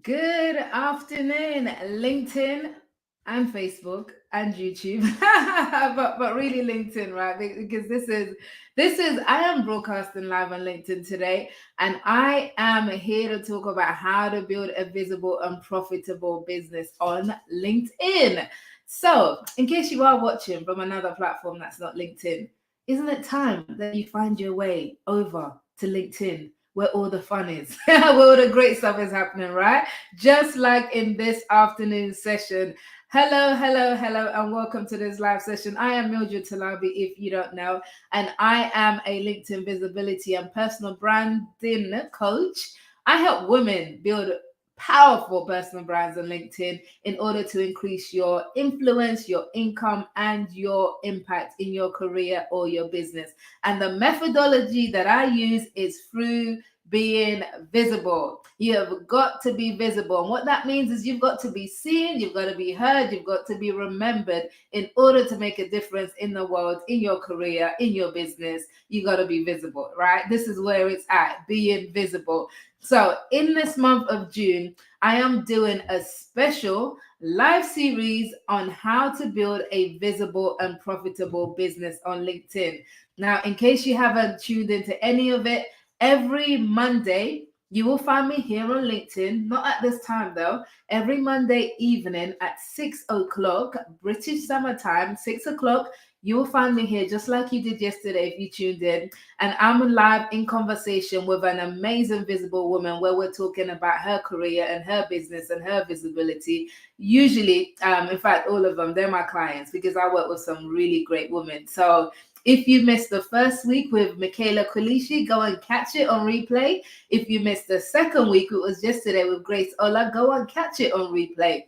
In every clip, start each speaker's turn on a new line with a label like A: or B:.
A: Good afternoon, LinkedIn and Facebook and YouTube, but really LinkedIn, right? Because this is I am broadcasting live on LinkedIn today, and I am here to talk about how to build a visible and profitable business on LinkedIn. So, in case you are watching from another platform that's not LinkedIn, isn't it time that you find your way over to LinkedIn? Where all the fun is, where all the great stuff is happening, right? Just like in this afternoon session. Hello, hello, hello, and welcome to this live session. I am Mildred Talabi, if you don't know, and I am a LinkedIn visibility and personal branding coach. I help women build powerful personal brands on LinkedIn in order to increase your influence, your income, and your impact in your career or your business. And the methodology that I use is through being visible. You have got to be visible. And what that means is you've got to be seen, you've got to be heard, you've got to be remembered in order to make a difference in the world, in your career, in your business. You got to be visible, right? This is where it's at, being visible. So, in this month of June, I am doing a special live series on how to build a visible and profitable business on LinkedIn. Now, in case you haven't tuned into any of it, every Monday, you will find me here on LinkedIn, not at this time though, every Monday evening at 6 o'clock, British summer time, 6 o'clock. You will find me here just like you did yesterday if you tuned in. And I'm live in conversation with an amazing visible woman where we're talking about her career and her business and her visibility. Usually, in fact, all of them, they're my clients because I work with some really great women. So if you missed the first week with Michaela Kulishi, go and catch it on replay. If you missed the second week, it was yesterday with Grace Ola, go and catch it on replay.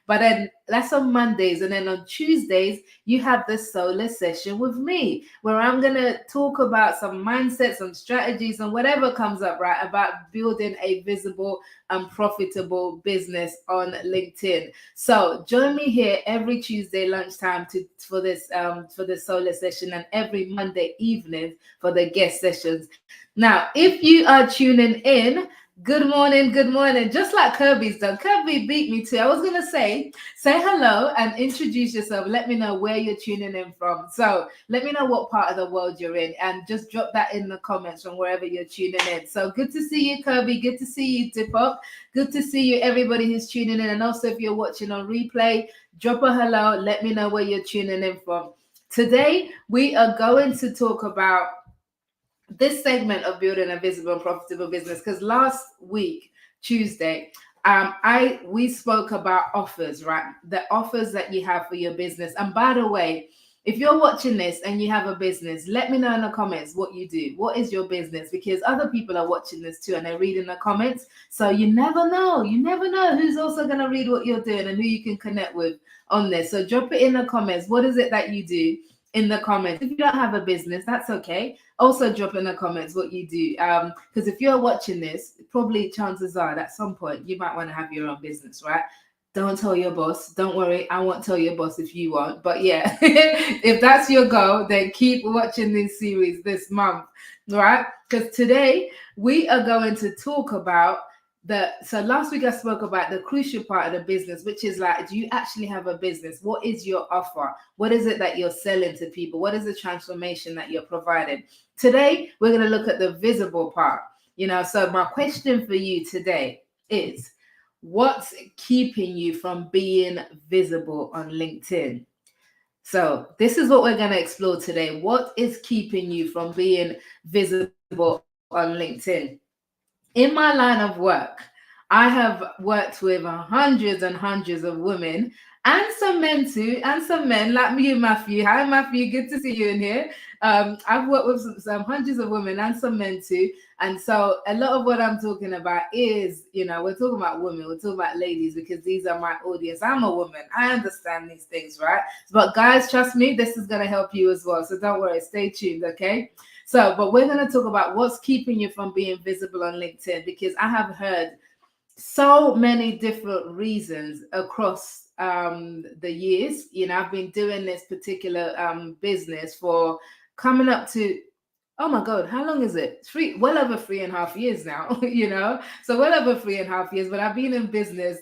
A: But then that's on Mondays. And then on Tuesdays, you have the solo session with me, where I'm going to talk about some mindsets, some strategies, and whatever comes up, right, about building a visible and profitable business on LinkedIn. So join me here every Tuesday lunchtime for this solo session, and every Monday evening for the guest sessions. Now, if you are tuning in, good morning, good morning. Just like Kirby's done. Kirby beat me too. I was gonna say hello and introduce yourself. Let me know where you're tuning in from. So let me know what part of the world you're in, and just drop that in the comments from wherever you're tuning in. So good to see you, Kirby. Good to see you, Dipop. Good to see you, everybody who's tuning in. And also, if you're watching on replay, drop a hello. Let me know where you're tuning in from. Today, we are going to talk about this segment of building a visible and profitable business, because last week, Tuesday, we spoke about offers, right? The offers that you have for your business. And by the way, if you're watching this and you have a business, let me know in the comments what you do. What is your business? Because other people are watching this too and they're reading the comments. So you never know. You never know who's also going to read what you're doing and who you can connect with on this. So drop it in the comments. What is it that you do in the comments? If you don't have a business, that's okay. Also drop in the comments what you do, because if you're watching this, probably chances are at some point you might want to have your own business, right? Don't tell your boss. Don't worry, I won't tell your boss if you want. But yeah, if that's your goal, then keep watching this series this month, right? Because today we are going to talk about so last week I spoke about the crucial part of the business, which is like, do you actually have a business? What is your offer? What is it that you're selling to people? What is the transformation that you're providing? Today, we're going to look at the visible part. So my question for you today is, what's keeping you from being visible on LinkedIn? So this is what we're going to explore today. What is keeping you from being visible on LinkedIn? In my line of work, I have worked with hundreds and hundreds of women and some men too, and some men like me and Matthew. Hi, Matthew. Good to see you in here. I've worked with some hundreds of women and some men too. And so a lot of what I'm talking about is, we're talking about women, we're talking about ladies, because these are my audience. I'm a woman. I understand these things, right? But guys, trust me, this is going to help you as well. So don't worry, stay tuned, okay? So, but we're going to talk about what's keeping you from being visible on LinkedIn, because I have heard so many different reasons across the years. I've been doing this particular business for coming up to Oh my God, how long is it? Well over 3.5 years now, you know? So well over 3.5 years, but I've been in business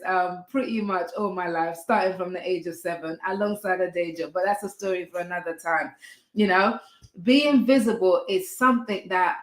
A: pretty much all my life, starting from the age of 7 alongside a day job. But that's a story for another time, you know? Being visible is something that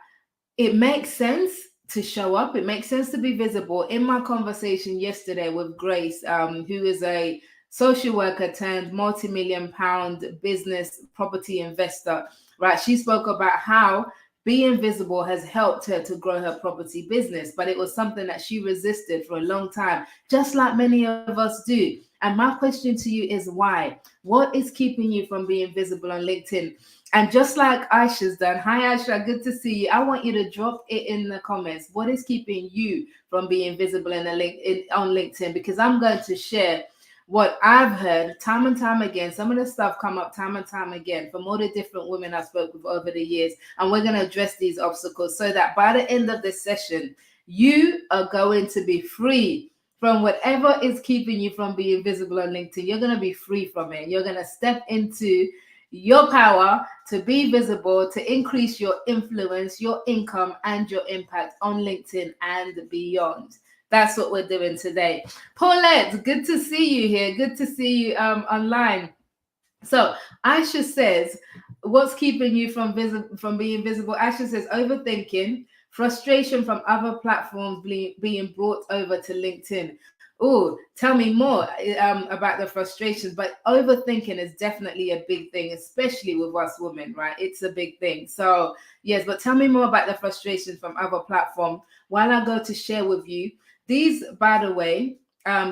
A: it makes sense to show up. It makes sense to be visible. In my conversation yesterday with Grace, who is a social worker turned multi-million pound business property investor, right? She spoke about how being visible has helped her to grow her property business, but it was something that she resisted for a long time, just like many of us do. And my question to you is why? What is keeping you from being visible on LinkedIn? And just like Aisha's done, hi Aisha, good to see you. I want you to drop it in the comments. What is keeping you from being visible on LinkedIn? Because I'm going to share what I've heard time and time again. Some of the stuff come up time and time again from all the different women I spoke with over the years. And we're going to address these obstacles so that by the end of this session, you are going to be free from whatever is keeping you from being visible on LinkedIn. You're going to be free from it. You're going to step into your power to be visible, to increase your influence, your income, and your impact on LinkedIn and beyond. That's what we're doing today. Paulette, good to see you here. Good to see you online. So Aisha says, what's keeping you from being visible? Aisha says, overthinking, frustration from other platforms being brought over to LinkedIn. Oh, tell me more about the frustrations. But overthinking is definitely a big thing, especially with us women, right? It's a big thing. So yes, but tell me more about the frustrations from other platforms while I go to share with you. These, by the way,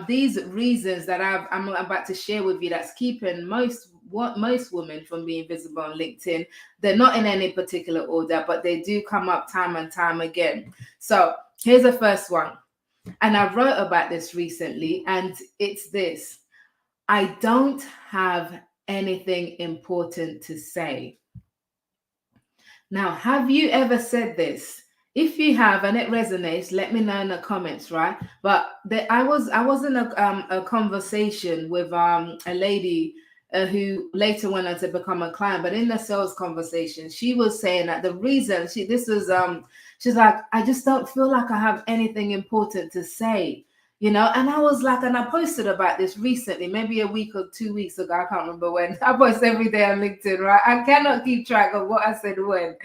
A: these reasons that I'm about to share with you that's keeping most women from being visible on LinkedIn, they're not in any particular order, but they do come up time and time again. So here's the first one. And I wrote about this recently, and it's this: I don't have anything important to say. Now, have you ever said this? If you have and it resonates, let me know in the comments, right? But I was in a conversation with a lady who later went on to become a client. But in the sales conversation, she was saying that the reason she's like, I just don't feel like I have anything important to say. And I was like, and I posted about this recently, maybe a week or 2 weeks ago. I can't remember when. I post every day on LinkedIn, right? I cannot keep track of what I said when.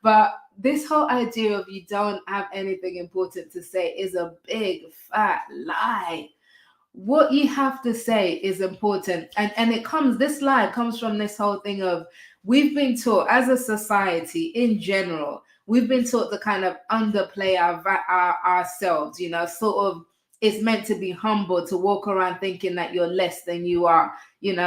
A: But this whole idea of you don't have anything important to say is a big fat lie. What you have to say is important. And this lie comes from this whole thing of, we've been taught as a society in general, we've been taught to kind of underplay ourselves, sort of. It's meant to be humble, to walk around thinking that you're less than you are,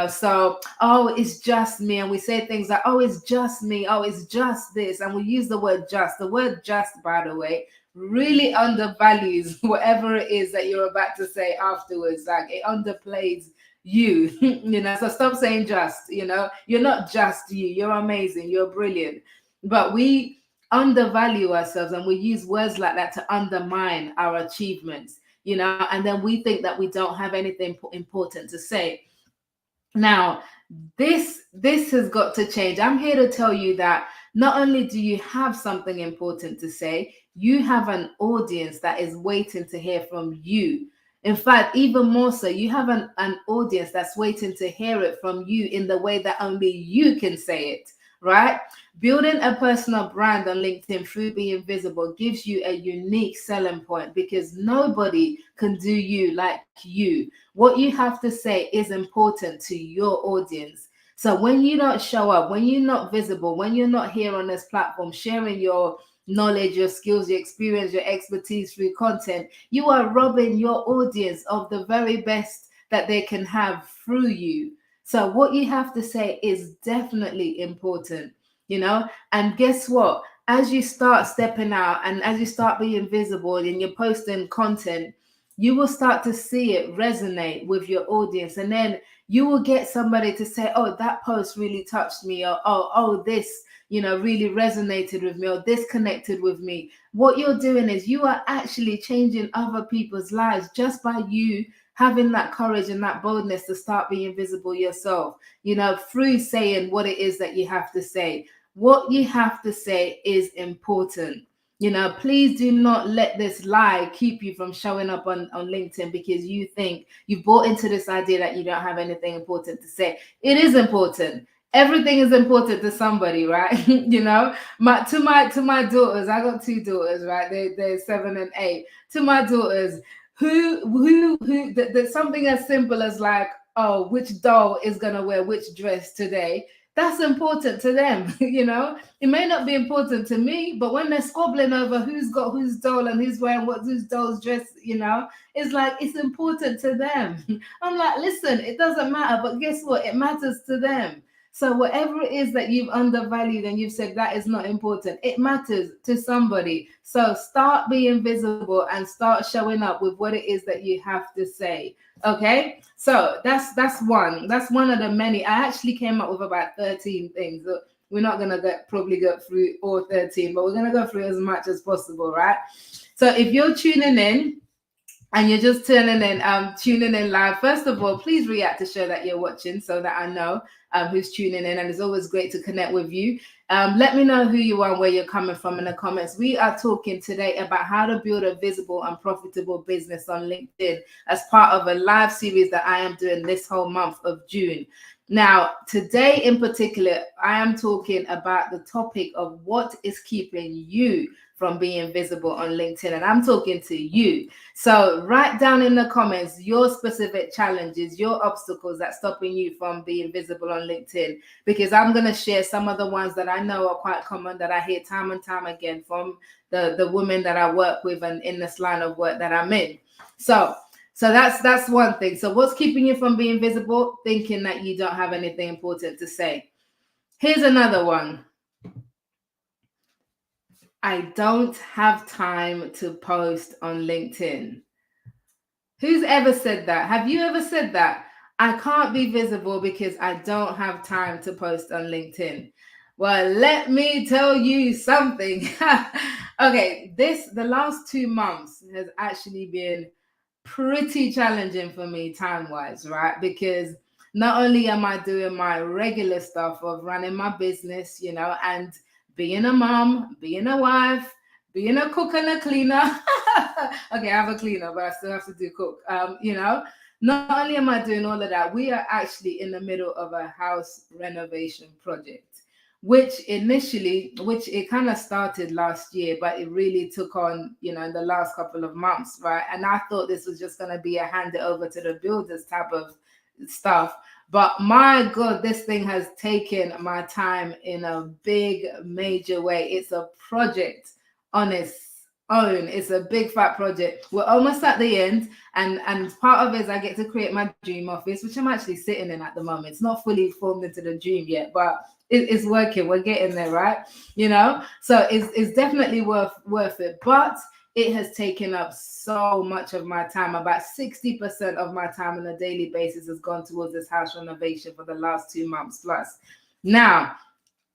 A: so, oh, it's just me. And we say things like, oh, it's just me, oh, it's just this, and we use the word just. The word just, by the way, really undervalues whatever it is that you're about to say afterwards. Like, it underplays you. So stop saying just. You're not just you're amazing, you're brilliant. But we undervalue ourselves, and we use words like that to undermine our achievements, and then we think that we don't have anything important to say. Now, this has got to change. I'm here to tell you that not only do you have something important to say, you have an audience that is waiting to hear from you. In fact, even more so, you have an audience that's waiting to hear it from you in the way that only you can say it, right? Building a personal brand on LinkedIn through being visible gives you a unique selling point, because nobody can do you like you. What you have to say is important to your audience. So when you don't show up, when you're not visible, when you're not here on this platform sharing your knowledge, your skills, your experience, your expertise through content, you are robbing your audience of the very best that they can have through you. So what you have to say is definitely important, and guess what? As you start stepping out and as you start being visible and you're posting content, you will start to see it resonate with your audience. And then you will get somebody to say, oh, that post really touched me, or oh, this, really resonated with me, or this connected with me. What you're doing is you are actually changing other people's lives just by you having that courage and that boldness to start being visible yourself, through saying what it is that you have to say. what you have to say is important. Please do not let this lie keep you from showing up on LinkedIn because you think you bought into this idea that you don't have anything important to say. It is important. Everything is important to somebody, right? To my daughters, I got two daughters, right? They're 7 and 8. To my daughters, there's something as simple as like, oh, which doll is gonna wear which dress today? That's important to them. It may not be important to me, but when they're squabbling over who's got whose doll and who's wearing whose doll's dress, it's like it's important to them. I'm like, listen, it doesn't matter, but guess what? It matters to them. So whatever it is that you've undervalued and you've said that is not important, it matters to somebody. So start being visible and start showing up with what it is that you have to say. Okay, so that's one. That's one of the many. I actually came up with about 13 things. We're not gonna probably go through all 13, but we're gonna go through as much as possible, right? So if you're tuning in and you're just tuning in live, first of all, please react to show that you're watching so that I know who's tuning in. And it's always great to connect with you. Let me know who you are and where you're coming from in the comments. We are talking today about how to build a visible and profitable business on LinkedIn as part of a live series that I am doing this whole month of June. Now, today in particular, I am talking about the topic of what is keeping you from being visible on LinkedIn. And I'm talking to you. So write down in the comments your specific challenges, your obstacles that's stopping you from being visible on LinkedIn, because I'm going to share some of the ones that I know are quite common that I hear time and time again from the women that I work with and in this line of work that I'm in. So that's one thing. So what's keeping you from being visible? Thinking that you don't have anything important to say. Here's another one. I don't have time to post on LinkedIn. Who's ever said that? Have you ever said that? I can't be visible because I don't have time to post on LinkedIn. Well, let me tell you something. Okay, the last 2 months has actually been pretty challenging for me time-wise, right? Because not only am I doing my regular stuff of running my business, and being a mom, being a wife, being a cook and a cleaner. Okay, I have a cleaner, but I still have to do cook. Not only am I doing all of that, we are actually in the middle of a house renovation project, which it kind of started last year, but it really took on, in the last couple of months, right? And I thought this was just going to be a hand it over to the builders type of stuff. But my God, this thing has taken my time in a big, major way. It's a project on its own. It's a big, fat project. We're almost at the end. And part of it is I get to create my dream office, which I'm actually sitting in at the moment. It's not fully formed into the dream yet, but it's working. We're getting there, right? So it's definitely worth it. But it has taken up so much of my time. About 60% of my time on a daily basis has gone towards this house renovation for the last 2 months plus. Now,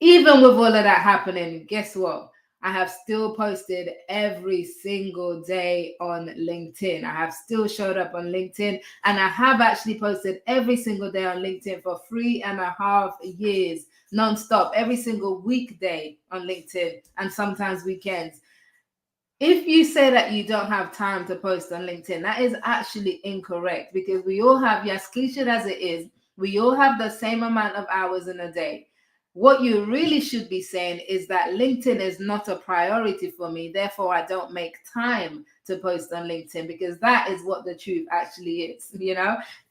A: even with all of that happening, guess what? I have still posted every single day on LinkedIn. I have still showed up on LinkedIn, and I have actually posted every single day on LinkedIn for 3.5 years, nonstop, every single weekday on LinkedIn, and sometimes weekends. If you say that you don't have time to post on LinkedIn, that is actually incorrect, because we all have, yes, cliched as it is, we all have the same amount of hours in a day. What you really should be saying is that LinkedIn is not a priority for me, therefore I don't make time to post on LinkedIn, because that is what the truth actually is.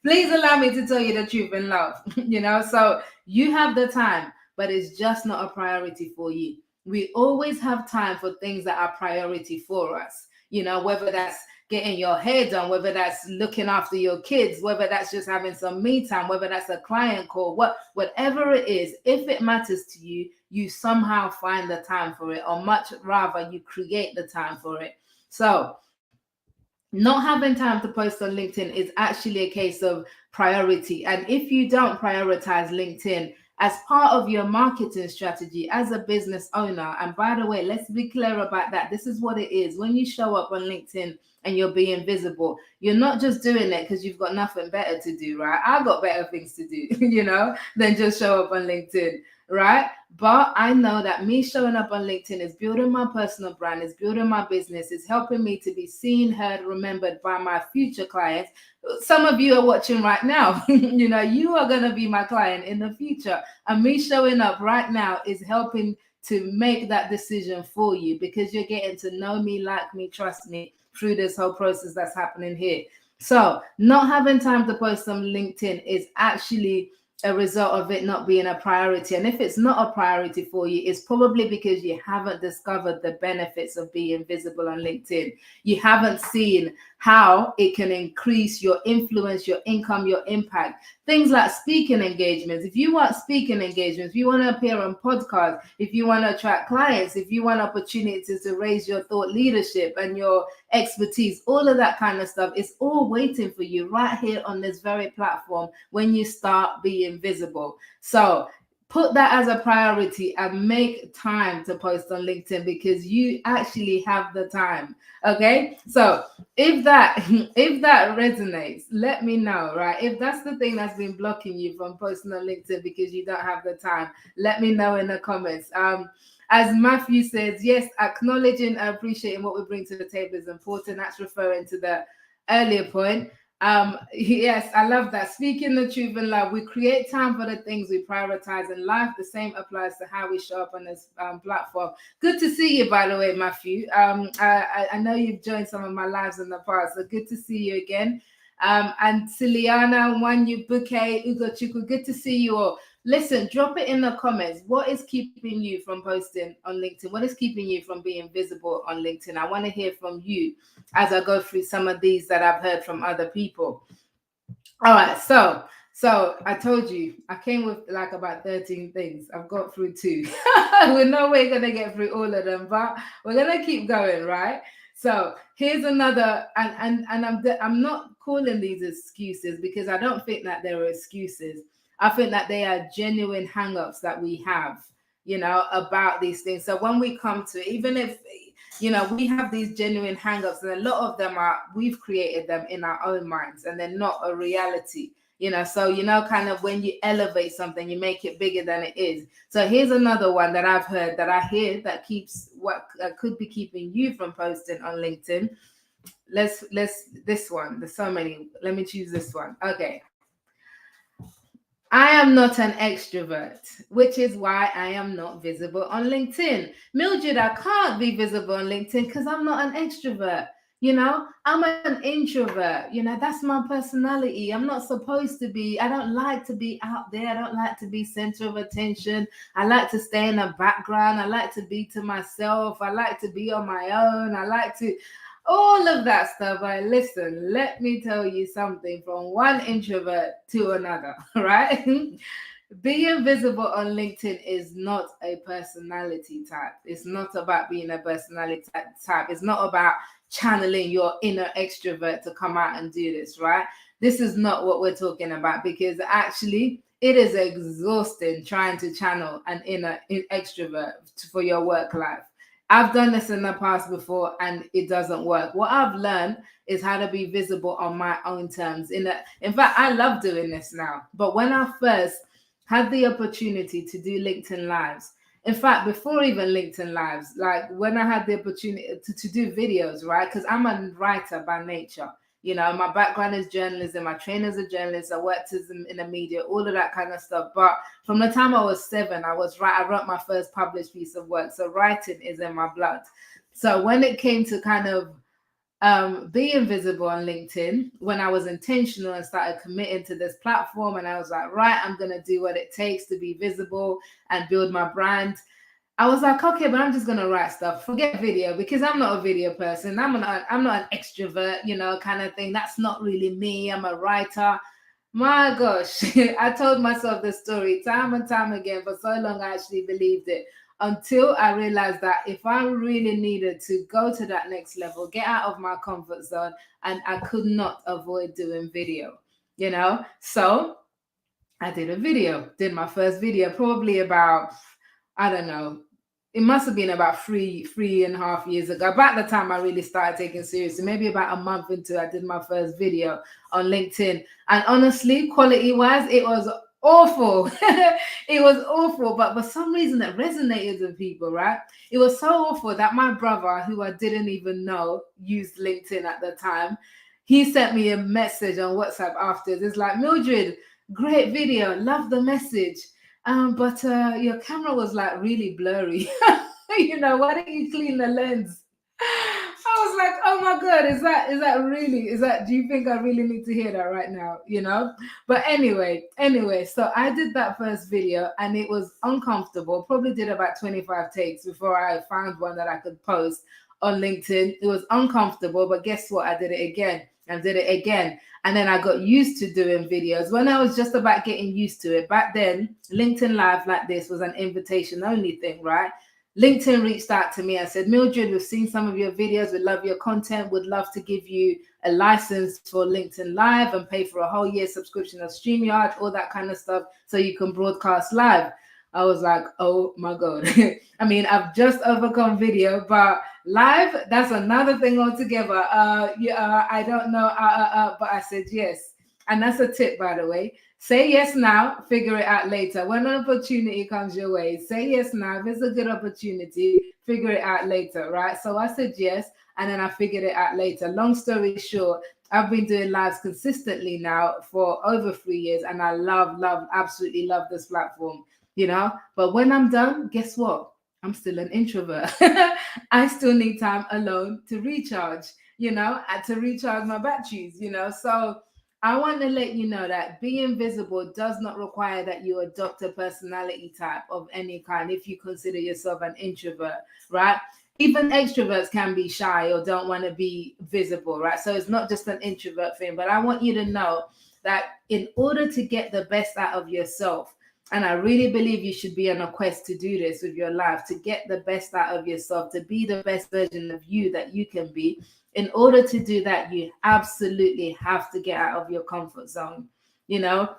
A: Please allow me to tell you the truth in love. So you have the time, but it's just not a priority for you. We always have time for things that are priority for us, whether that's getting your hair done, whether that's looking after your kids, whether that's just having some me time, whether that's a client call, whatever it is. If it matters to you, you somehow find the time for it, or much rather you create the time for it. So not having time to post on LinkedIn is actually a case of priority. And if you don't prioritize LinkedIn as part of your marketing strategy as a business owner, and by the way, let's be clear about that. This is what it is. When you show up on LinkedIn and you're being visible, you're not just doing it because you've got nothing better to do, right? I've got better things to do, than just show up on LinkedIn, right? But I know that me showing up on LinkedIn is building my personal brand, is building my business, is helping me to be seen, heard, remembered by my future clients. Some of you are watching right now. You are going to be my client in the future. And me showing up right now is helping to make that decision for you, because you're getting to know me, like me, trust me through this whole process that's happening here. So not having time to post on LinkedIn is actually a result of it not being a priority. And if it's not a priority for you, it's probably because you haven't discovered the benefits of being visible on LinkedIn. You haven't seen how it can increase your influence, your income, your impact. Things like speaking engagements. If you want speaking engagements, if you want to appear on podcasts, if you want to attract clients, if you want opportunities to raise your thought leadership and your expertise, all of that kind of stuff is all waiting for you right here on this very platform when you start being visible. So put that as a priority and make time to post on LinkedIn, because you actually have the time. Okay, so if that resonates, let me know, right? If that's the thing that's been blocking you from posting on LinkedIn because you don't have the time, let me know in the comments. As Matthew says, yes, acknowledging and appreciating what we bring to the table is important. That's referring to the earlier point. Yes, I love that. Speaking the truth in love, we create time for the things we prioritize in life. The same applies to how we show up on this platform. Good to see you, by the way, Matthew. I know you've joined some of my lives in the past, so good to see you again. And Ciliana, Wanyu, Bouquet, Ugo Chuku, good to see you all. Listen, drop it in the comments. What is keeping you from posting on LinkedIn? What is keeping you from being visible on LinkedIn? I want to hear from you as I go through some of these that I've heard from other people. All right, so I told you I came with like about 13 things. I've got through 2. We're no way gonna get through all of them, but we're gonna keep going, right? So here's another, and I'm not calling these excuses, because I don't think that there are excuses. I think that they are genuine hang-ups that we have, about these things. So when we come to, even if we have these genuine hang-ups, and a lot of them we've created them in our own minds, and they're not a reality. So kind of when you elevate something, you make it bigger than it is. So here's another one that I've heard, that I hear, that keeps what could be keeping you from posting on LinkedIn. Let's this one. There's so many. Let me choose this one. Okay. I am not an extrovert, which is why I am not visible on LinkedIn. Mildred, I can't be visible on LinkedIn because I'm not an extrovert. I'm an introvert. That's my personality. I'm not supposed to be. I don't like to be out there. I don't like to be center of attention. I like to stay in the background. I like to be to myself. I like to be on my own. I like to all of that stuff. But listen, let me tell you something, from one introvert to another, right? Being visible on LinkedIn is not a personality type. It's not about being a personality type. It's not about channeling your inner extrovert to come out and do this, right? This is not what we're talking about, because actually it is exhausting trying to channel an inner extrovert for your work life. I've done this in the past before and it doesn't work. What I've learned is how to be visible on my own terms. In fact, I love doing this now. But when I first had the opportunity to do LinkedIn Lives, in fact, before even LinkedIn Lives, like when I had the opportunity to do videos, right? Because I'm a writer by nature. My background is journalism. My trainer's a journalist. I worked in the media, all of that kind of stuff. But from the time I was 7, I wrote my first published piece of work. So writing is in my blood. So when it came to kind of being visible on LinkedIn, when I was intentional and started committing to this platform, and I was like, right, I'm going to do what it takes to be visible and build my brand. I was like, okay, but I'm just gonna write stuff. Forget video, because I'm not a video person. I'm not an extrovert, kind of thing. That's not really me. I'm a writer. My gosh, I told myself this story time and time again. For so long, I actually believed it, until I realized that if I really needed to go to that next level, get out of my comfort zone, and I could not avoid doing video, So I did a video, did my first video, probably about, I don't know, it must have been about three and a half years ago, about the time I really started taking seriously, maybe about a month into I did my first video on LinkedIn. And honestly, quality wise, it was awful. It was awful, but for some reason it resonated with people, right? It was so awful that my brother, who I didn't even know used LinkedIn at the time, he sent me a message on WhatsApp after. It's like, Mildred, great video, love the message. But your camera was like really blurry. You know, why don't you clean the lens? I was like, oh my God, is that really, do you think I really need to hear that right now? You know? But anyway, so I did that first video and it was uncomfortable. Probably did about 25 takes before I found one that I could post on LinkedIn. It was uncomfortable, but guess what? I did it again and did it again. And then I got used to doing videos when I was just about getting used to it. Back then, LinkedIn Live like this was an invitation only thing, right? LinkedIn reached out to me and said, Mildred, we've seen some of your videos. We love your content. Would love to give you a license for LinkedIn Live and pay for a whole year subscription of StreamYard, all that kind of stuff, so you can broadcast live. I was like, oh my God. I mean, I've just overcome video, but live, that's another thing altogether. I don't know, but I said yes. And that's a tip, by the way. Say yes now, figure it out later. When an opportunity comes your way, say yes now. If it's a good opportunity, figure it out later, right? So I said yes, and then I figured it out later. Long story short, I've been doing lives consistently now for over 3 years, and I absolutely love this platform, you know? But when I'm done, guess what? I'm still an introvert. I still need time alone to recharge, you know, and to recharge my batteries, you know? So I want to let you know that being visible does not require that you adopt a personality type of any kind if you consider yourself an introvert, right? Even extroverts can be shy or don't want to be visible, right? So it's not just an introvert thing, but I want you to know that in order to get the best out of yourself, and I really believe you should be on a quest to do this with your life, to get the best out of yourself, to be the best version of you that you can be. In order to do that, you absolutely have to get out of your comfort zone, you know?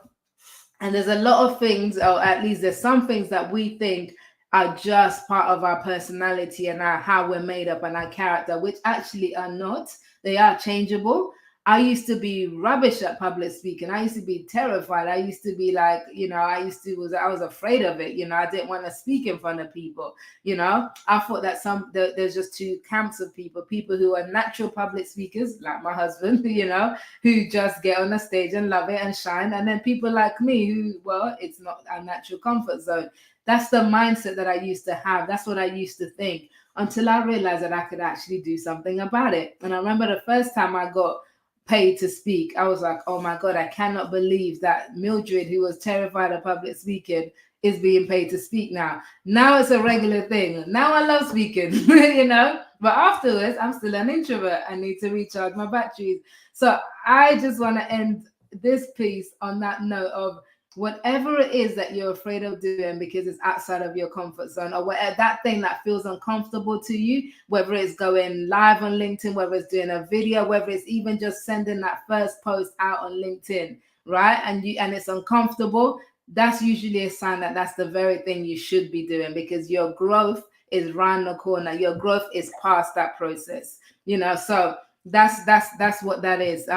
A: And there's a lot of things, or at least there's some things that we think are just part of our personality and how we're made up and our character, which actually are not. They are changeable. I used to be rubbish at public speaking. I used to be terrified. I used to be like, you know, I was afraid of it. You know, I didn't want to speak in front of people. You know, I thought that there's just two camps of people who are natural public speakers, like my husband, you know, who just get on the stage and love it and shine. And then people like me who, well, it's not our natural comfort zone. That's the mindset that I used to have. That's what I used to think until I realized that I could actually do something about it. And I remember the first time I got paid to speak, I was like, oh my God, I cannot believe that Mildred, who was terrified of public speaking, is being paid to speak now. Now it's a regular thing. Now I love speaking, you know, but afterwards, I'm still an introvert. I need to recharge my batteries. So I just want to end this piece on that note of whatever it is that you're afraid of doing because it's outside of your comfort zone, or whatever that thing that feels uncomfortable to you, whether it's going live on LinkedIn, whether it's doing a video, whether it's even just sending that first post out on LinkedIn, right? And it's uncomfortable. That's usually a sign that that's the very thing you should be doing, because your growth is around the corner. Your growth is past that process, you know. So that's what that is.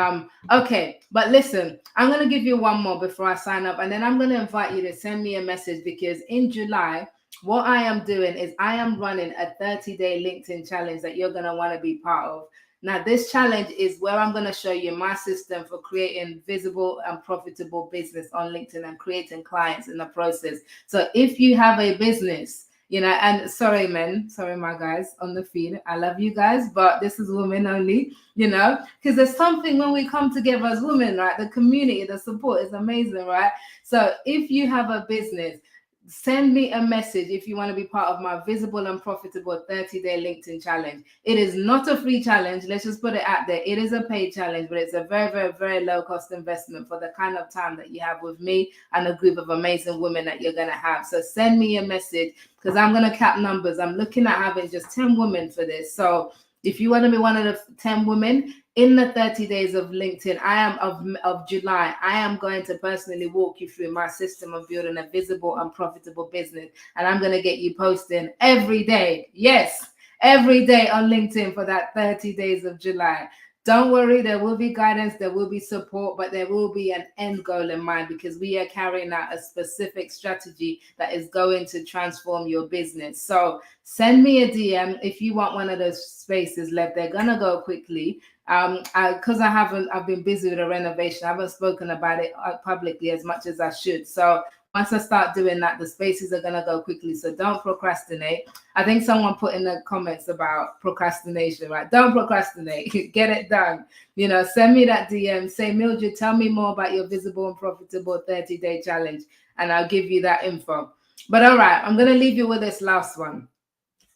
A: Okay, but listen, I'm going to give you one more before I sign up, and then I'm going to invite you to send me a message, because in July, what I am doing is I am running a 30-day LinkedIn challenge that you're going to want to be part of. Now, this challenge is where I'm going to show you my system for creating visible and profitable business on LinkedIn and creating clients in the process. So if you have a business, you know, and sorry, my guys on the feed, I love you guys, but this is women only, you know, because there's something when we come together as women, right? The community, the support is amazing, right? So if you have a business, send me a message if you want to be part of my visible and profitable 30-day LinkedIn challenge. It is not a free challenge. Let's just put it out there. It is a paid challenge, but it's a very, very, very low cost investment for the kind of time that you have with me and a group of amazing women that you're going to have. So send me a message, because I'm going to cap numbers. I'm looking at having just 10 women for this. So If you want to be one of the 10 women in the 30 days of LinkedIn, I am of July, I am going to personally walk you through my system of building a visible and profitable business. And I'm going to get you posting every day. Yes, every day on LinkedIn for that 30 days of July. Don't worry, there will be guidance, there will be support, but there will be an end goal in mind, because we are carrying out a specific strategy that is going to transform your business. So send me a DM if you want one of those spaces left. They're gonna go quickly. Because I've been busy with a renovation. I haven't spoken about it publicly as much as I should. So once I start doing that, the spaces are gonna go quickly. So don't procrastinate. I think someone put in the comments about procrastination, right? Don't procrastinate. Get it done. You know, send me that DM. Say, Mildred, tell me more about your visible and profitable 30-day challenge, and I'll give you that info. But all right, I'm gonna leave you with this last one.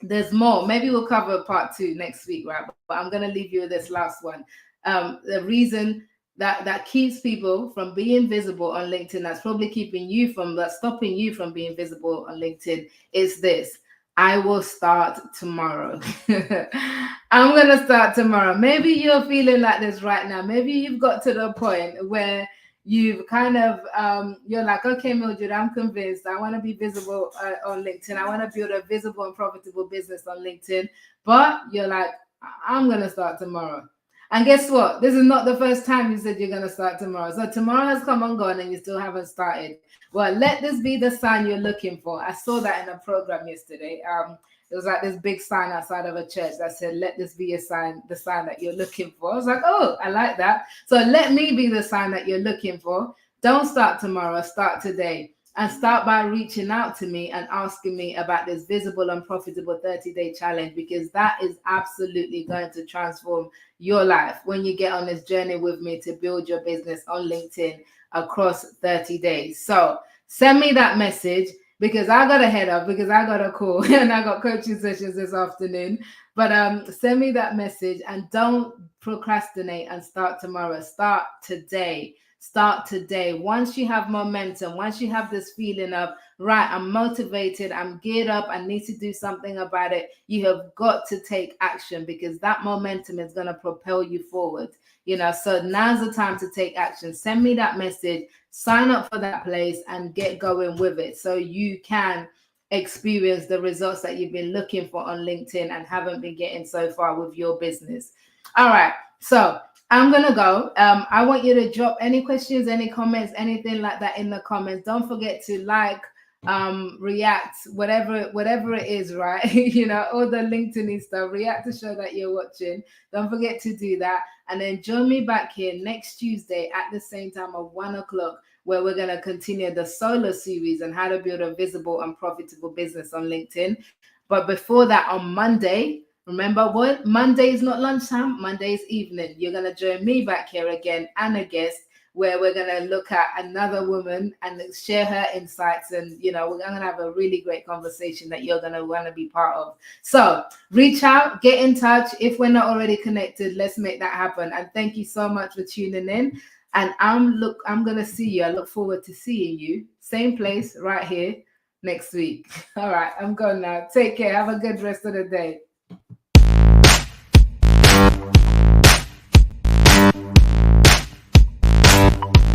A: There's more. Maybe we'll cover part 2 next week, right? But I'm gonna leave you with this last one. The reason that keeps people from being visible on LinkedIn, that's probably that's stopping you from being visible on LinkedIn, is this: I will start tomorrow. I'm gonna start tomorrow. Maybe you're feeling like this right now. Maybe you've got to the point where you've kind of you're like, okay, Mildred, I'm convinced. I want to be visible on LinkedIn. I want to build a visible and profitable business on LinkedIn. But you're like, I'm gonna start tomorrow. And guess what? This is not the first time you said you're going to start tomorrow. So tomorrow has come and gone and you still haven't started. Well, let this be the sign you're looking for. I saw that in a program yesterday. It was like this big sign outside of a church that said, let this be a sign, the sign that you're looking for. I was like, oh, I like that. So let me be the sign that you're looking for. Don't start tomorrow, start today. And start by reaching out to me and asking me about this visible and profitable 30-day challenge, because that is absolutely going to transform your life when you get on this journey with me to build your business on LinkedIn across 30 days. So send me that message, because I got to head up, because I got a call and I got coaching sessions this afternoon. But send me that message and don't procrastinate and start tomorrow. Start today. Start today. Once you have momentum, once you have this feeling of, right, I'm motivated, I'm geared up, I need to do something about it, you have got to take action, because that momentum is going to propel you forward. You know, so now's the time to take action. Send me that message, sign up for that place, and get going with it, so you can experience the results that you've been looking for on LinkedIn and haven't been getting so far with your business. All right. So I'm gonna go. I want you to drop any questions, any comments, anything like that in the comments. Don't forget to like, react, whatever it is, right? You know, all the LinkedIn stuff. React to show that you're watching. Don't forget to do that, and then join me back here next Tuesday at the same time of 1:00, where we're gonna continue the solo series on how to build a visible and profitable business on LinkedIn. But before that, on Monday. Remember what? Monday is not lunchtime, Monday is evening. You're going to join me back here again and a guest, where we're going to look at another woman and share her insights. And, you know, we're going to have a really great conversation that you're going to want to be part of. So reach out, get in touch. If we're not already connected, let's make that happen. And thank you so much for tuning in. And I'm going to see you. I look forward to seeing you. Same place right here next week. All right, I'm going now. Take care. Have a good rest of the day.